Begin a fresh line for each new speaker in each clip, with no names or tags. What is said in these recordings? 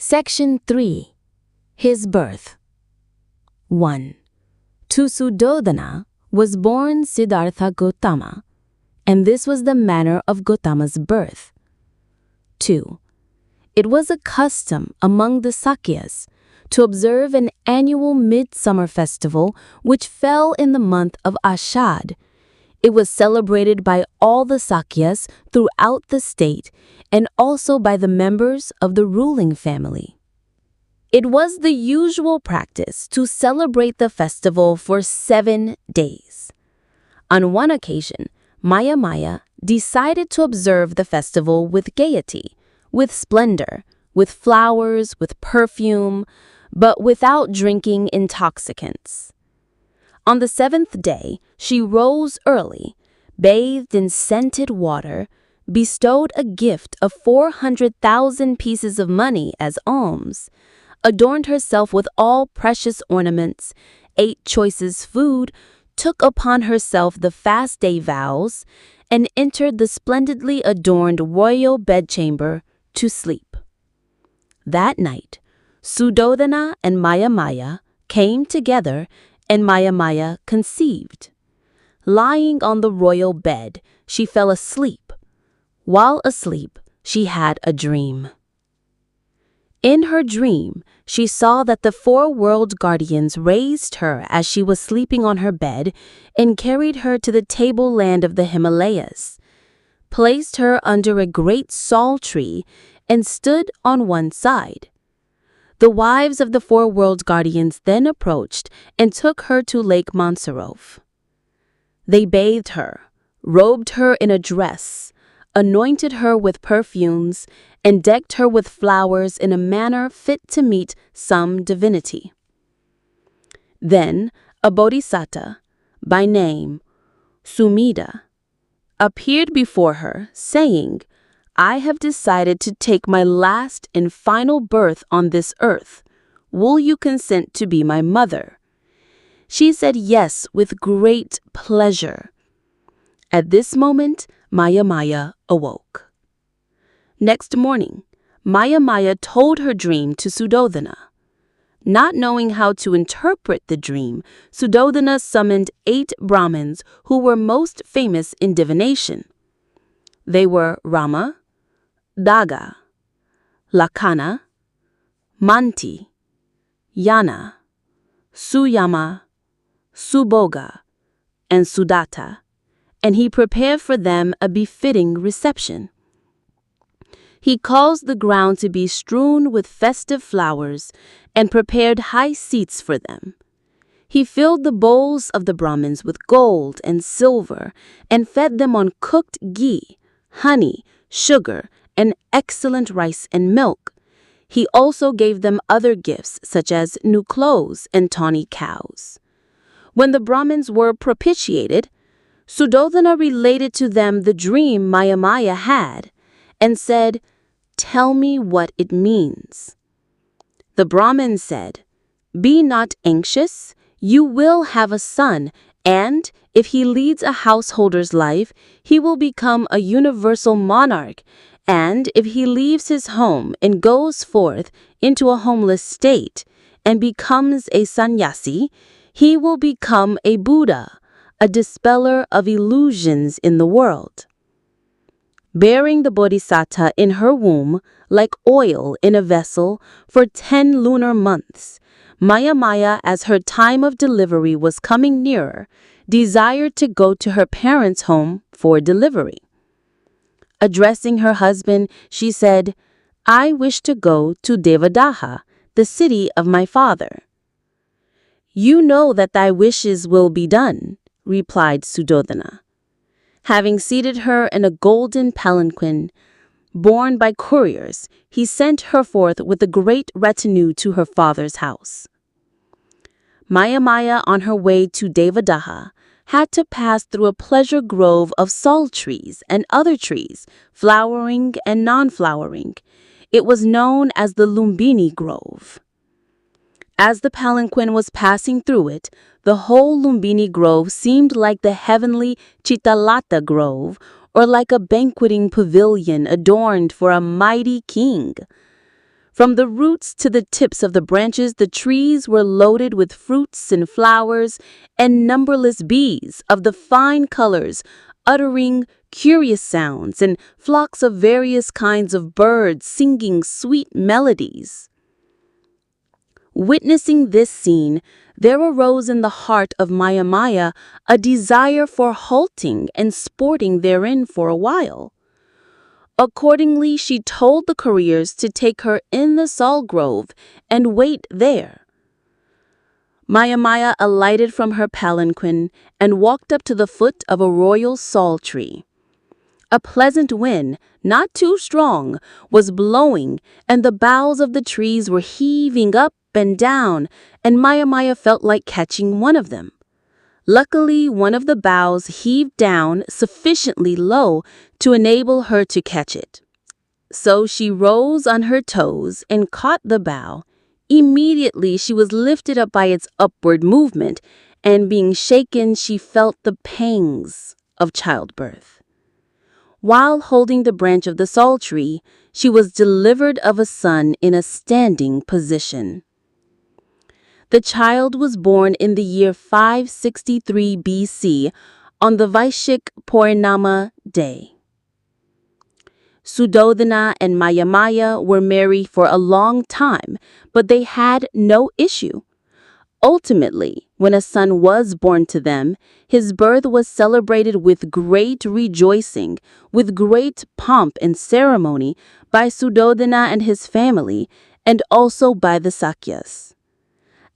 Section 3. His birth. 1. To Suddhodana was born Siddhartha Gautama, and this was the manner of Gautama's birth. 2. It was a custom among the Sakyas to observe an annual midsummer festival which fell in the month of Ashad. It was celebrated by all the Sakyas throughout the state and also by the members of the ruling family. It was the usual practice to celebrate the festival for 7 days. On one occasion, Maya decided to observe the festival with gaiety, with splendor, with flowers, with perfume, but without drinking intoxicants. On the 7th day, she rose early, bathed in scented water, bestowed a gift of 400,000 pieces of money as alms, adorned herself with all precious ornaments, ate choicest food, took upon herself the fast day vows, and entered the splendidly adorned royal bedchamber to sleep. That night, Suddhodana and Maya came together, and Maya conceived. Lying on the royal bed, she fell asleep. While asleep, she had a dream. In her dream, she saw that the 4 world guardians raised her as she was sleeping on her bed and carried her to the tableland of the Himalayas, placed her under a great sal tree, and stood on one side. The wives of the 4 world guardians then approached and took her to Lake Mansarovar. They bathed her, robed her in a dress, anointed her with perfumes, and decked her with flowers in a manner fit to meet some divinity. Then a bodhisattva, by name Sumedha, appeared before her, saying, "I have decided to take my last and final birth on this earth. Will you consent to be my mother?" She said yes with great pleasure. At this moment, Maya awoke. Next morning, Maya told her dream to Suddhodana. Not knowing how to interpret the dream, Suddhodana summoned 8 Brahmins who were most famous in divination. They were Rama, Daga, Lakhana, Manti, Yana, Suyama, Subhoga, and Sudatta, and he prepared for them a befitting reception. He caused the ground to be strewn with festive flowers and prepared high seats for them. He filled the bowls of the Brahmins with gold and silver and fed them on cooked ghee, honey, sugar, and excellent rice and milk. He also gave them other gifts such as new clothes and tawny cows. When the Brahmins were propitiated, Suddhodana related to them the dream Maya had and said, "Tell me what it means." The Brahmin said, "Be not anxious, you will have a son, and if he leads a householder's life, he will become a universal monarch, and if he leaves his home and goes forth into a homeless state and becomes a sannyasi, he will become a Buddha, a dispeller of illusions in the world." Bearing the bodhisattva in her womb like oil in a vessel for 10 lunar months, Maya, as her time of delivery was coming nearer, desired to go to her parents' home for delivery. Addressing her husband, she said, "I wish to go to Devadaha, the city of my father." "You know that thy wishes will be done," replied Suddhodana. Having seated her in a golden palanquin, borne by couriers, he sent her forth with a great retinue to her father's house. Maya, on her way to Devadaha, had to pass through a pleasure grove of sal trees and other trees, flowering and non-flowering. It was known as the Lumbini Grove. As the palanquin was passing through it, the whole Lumbini Grove seemed like the heavenly Chitalata Grove, or like a banqueting pavilion adorned for a mighty king. From the roots to the tips of the branches, the trees were loaded with fruits and flowers, and numberless bees of the fine colors, uttering curious sounds, and flocks of various kinds of birds singing sweet melodies. Witnessing this scene, there arose in the heart of Maya a desire for halting and sporting therein for a while. Accordingly, she told the couriers to take her in the sal grove and wait there. Maya alighted from her palanquin and walked up to the foot of a royal sal tree. A pleasant wind, not too strong, was blowing, and the boughs of the trees were heaving up and down, and Maya felt like catching one of them. Luckily, one of the boughs heaved down sufficiently low to enable her to catch it. So she rose on her toes and caught the bough. Immediately she was lifted up by its upward movement, and being shaken, she felt the pangs of childbirth. While holding the branch of the sal tree, she was delivered of a son in a standing position. The child was born in the year 563 BC on the Vaishik Purnama day. Suddhodana and Maya were married for a long time, but they had no issue. Ultimately, when a son was born to them, his birth was celebrated with great rejoicing, with great pomp and ceremony by Suddhodana and his family, and also by the Sakyas.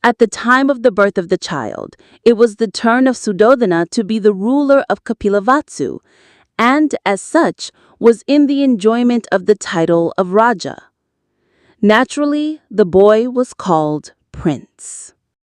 At the time of the birth of the child, it was the turn of Suddhodana to be the ruler of Kapilavastu, and as such was in the enjoyment of the title of Raja. Naturally, the boy was called Prince.